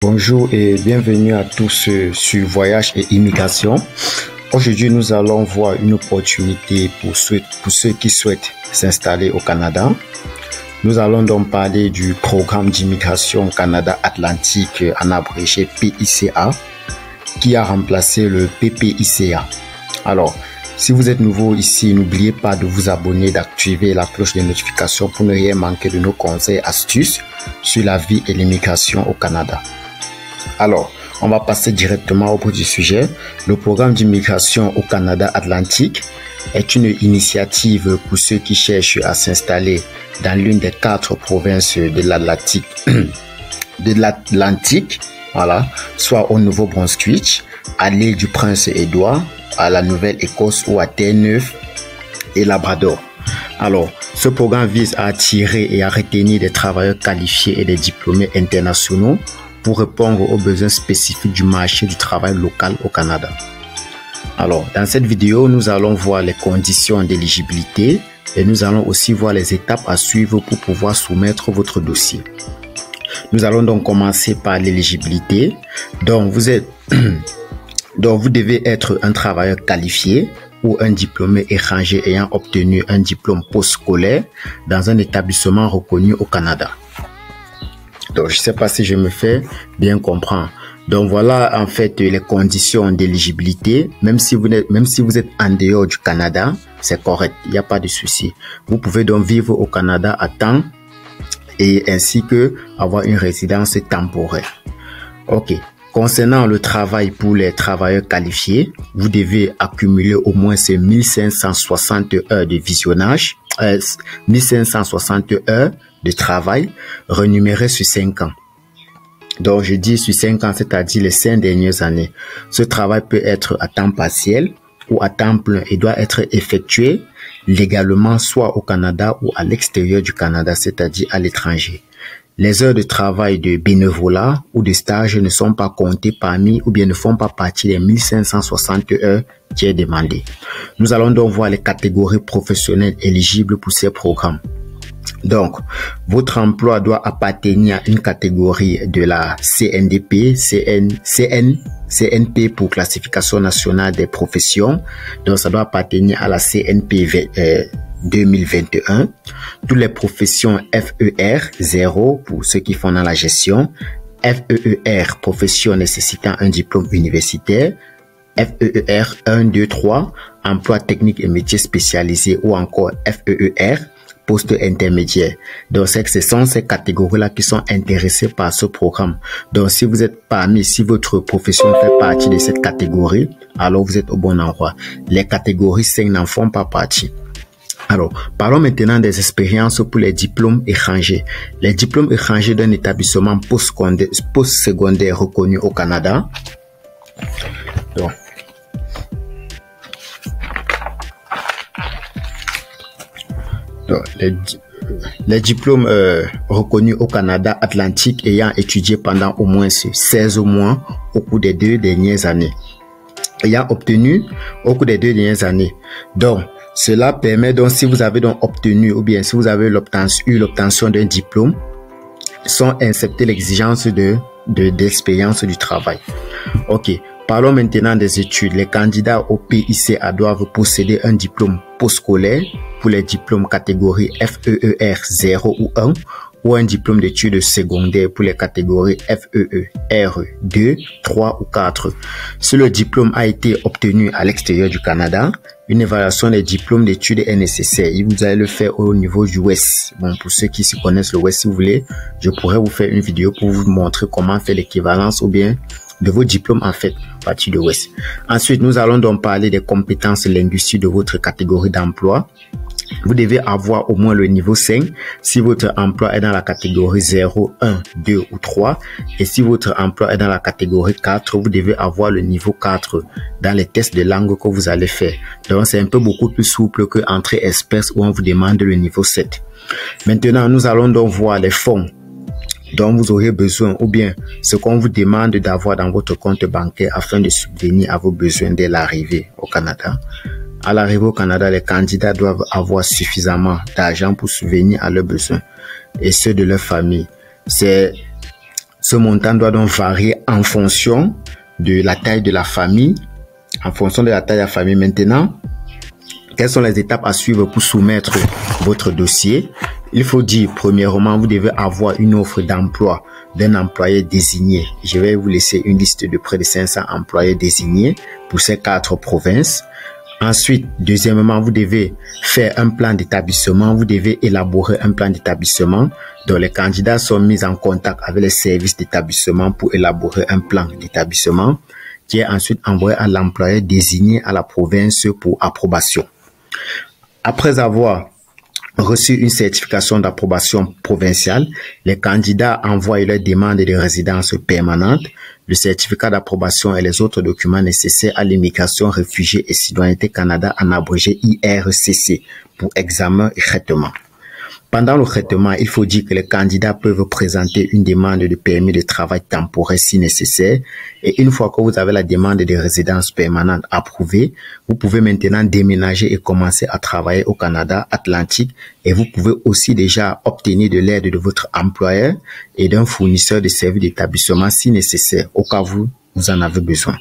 Bonjour et bienvenue à tous sur Voyage et Immigration. Aujourd'hui, nous allons voir une opportunité pour ceux qui souhaitent s'installer au Canada. Nous allons donc parler du programme d'immigration Canada Atlantique, en abrégé PICA, qui a remplacé le PPICA. Alors, si vous êtes nouveau ici, n'oubliez pas de vous abonner, d'activer la cloche de notification pour ne rien manquer de nos conseils et astuces sur la vie et l'immigration au Canada. Alors, on va passer directement au bout du sujet. Le programme d'immigration au Canada Atlantique est une initiative pour ceux qui cherchent à s'installer dans l'une des 4 provinces de l'Atlantique, voilà, soit au Nouveau-Brunswick, à l'île du Prince-Édouard, à la Nouvelle-Écosse ou à Terre-Neuve et Labrador. Alors, ce programme vise à attirer et à retenir des travailleurs qualifiés et des diplômés internationaux pour répondre aux besoins spécifiques du marché du travail local au Canada. Alors, dans cette vidéo, nous allons voir les conditions d'éligibilité et nous allons aussi voir les étapes à suivre pour pouvoir soumettre votre dossier. Nous allons donc commencer par l'éligibilité. Donc, vous devez être un travailleur qualifié ou un diplômé étranger ayant obtenu un diplôme postscolaire dans un établissement reconnu au Canada. Donc, je ne sais pas si je me fais bien comprendre. Donc, voilà en fait les conditions d'éligibilité. Même si vous êtes en dehors du Canada, c'est correct. Il n'y a pas de souci. Vous pouvez donc vivre au Canada à temps et ainsi que avoir une résidence temporaire. Ok. Concernant le travail pour les travailleurs qualifiés, vous devez accumuler au moins ces 1560 heures de visionnage, 1560 heures de travail rémunérées sur 5 ans. Donc, je dis sur 5 ans, c'est-à-dire les 5 dernières années. Ce travail peut être à temps partiel ou à temps plein et doit être effectué légalement soit au Canada ou à l'extérieur du Canada, c'est-à-dire à l'étranger. Les heures de travail de bénévolat ou de stage ne sont pas comptées parmi ou bien ne font pas partie des 1560 heures qui est demandé. Nous allons donc voir les catégories professionnelles éligibles pour ces programmes. Donc, votre emploi doit appartenir à une catégorie de la CNDP, CNP pour classification nationale des professions. Donc, ça doit appartenir à la CNP 2021. Toutes les professions FER 0 pour ceux qui font dans la gestion, FEER profession nécessitant un diplôme universitaire, FEER 1, 2, 3 emploi technique et métiers spécialisés ou encore FEER poste intermédiaire. Donc, ce sont ces catégories-là qui sont intéressées par ce programme. Donc, si vous êtes si votre profession fait partie de cette catégorie, alors vous êtes au bon endroit. Les catégories 5 n'en font pas partie. Alors, parlons maintenant des expériences pour les diplômes étrangers. Les diplômes étrangers d'un établissement postsecondaire reconnu au Canada. Donc, les diplômes reconnus au Canada Atlantique ayant étudié pendant au moins 16 mois au cours des 2 dernières années. Ayant obtenu au cours des 2 dernières années. Donc, cela permet donc, si vous avez donc obtenu ou bien si vous avez eu l'obtention d'un diplôme, sont acceptées l'exigence d'expérience du travail. Ok. Parlons maintenant des études. Les candidats au PICA doivent posséder un diplôme postscolaire pour les diplômes catégorie FEER 0 ou 1 ou un diplôme d'études secondaires pour les catégories FEER 2, 3 ou 4. Si le diplôme a été obtenu à l'extérieur du Canada, une évaluation des diplômes d'études est nécessaire. Et vous allez le faire au niveau du West. Bon, pour ceux qui s'y connaissent le West, si vous voulez, je pourrais vous faire une vidéo pour vous montrer comment faire l'équivalence ou bien de vos diplômes en fait à partir de West. Ensuite, nous allons donc parler des compétences linguistiques de votre catégorie d'emploi. Vous devez avoir au moins le niveau 5 si votre emploi est dans la catégorie 0, 1, 2 ou 3. Et si votre emploi est dans la catégorie 4, vous devez avoir le niveau 4 dans les tests de langue que vous allez faire. Donc, c'est un peu beaucoup plus souple que Entrée Express où on vous demande le niveau 7. Maintenant, nous allons donc voir les fonds dont vous aurez besoin ou bien ce qu'on vous demande d'avoir dans votre compte bancaire afin de subvenir à vos besoins dès l'arrivée au Canada. À l'arrivée au Canada, les candidats doivent avoir suffisamment d'argent pour subvenir à leurs besoins et ceux de leur famille. Ce montant doit donc varier en fonction de la taille de la famille. En fonction de la taille de la famille maintenant, quelles sont les étapes à suivre pour soumettre votre dossier? Il faut dire, premièrement, vous devez avoir une offre d'emploi d'un employé désigné. Je vais vous laisser une liste de près de 500 employés désignés pour ces 4 provinces. Ensuite, deuxièmement, vous devez faire un plan d'établissement. Vous devez élaborer un plan d'établissement dont les candidats sont mis en contact avec les services d'établissement pour élaborer un plan d'établissement qui est ensuite envoyé à l'employé désigné à la province pour approbation. Après avoir reçu une certification d'approbation provinciale, les candidats envoient leur demande de résidence permanente, le certificat d'approbation et les autres documents nécessaires à l'immigration, réfugiés et citoyenneté Canada, en abrégé IRCC, pour examen et traitement. Pendant le traitement, il faut dire que les candidats peuvent présenter une demande de permis de travail temporaire si nécessaire. Et une fois que vous avez la demande de résidence permanente approuvée, vous pouvez maintenant déménager et commencer à travailler au Canada Atlantique. Et vous pouvez aussi déjà obtenir de l'aide de votre employeur et d'un fournisseur de services d'établissement si nécessaire, au cas où vous en avez besoin.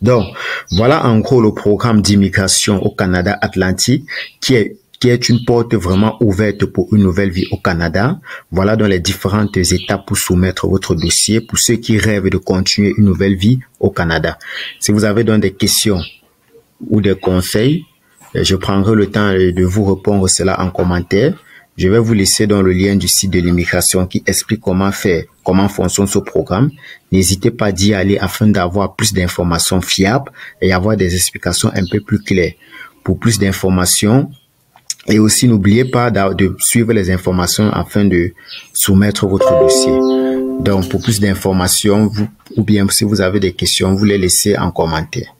Donc, voilà en gros le programme d'immigration au Canada Atlantique qui est une porte vraiment ouverte pour une nouvelle vie au Canada. Voilà donc les différentes étapes pour soumettre votre dossier pour ceux qui rêvent de continuer une nouvelle vie au Canada. Si vous avez donc des questions ou des conseils, je prendrai le temps de vous répondre cela en commentaire. Je vais vous laisser dans le lien du site de l'immigration qui explique comment fonctionne ce programme. N'hésitez pas d'y aller afin d'avoir plus d'informations fiables et avoir des explications un peu plus claires. Pour plus d'informations, et aussi, n'oubliez pas de suivre les informations afin de soumettre votre dossier. Donc, pour plus d'informations, ou bien si vous avez des questions, vous les laissez en commentaire.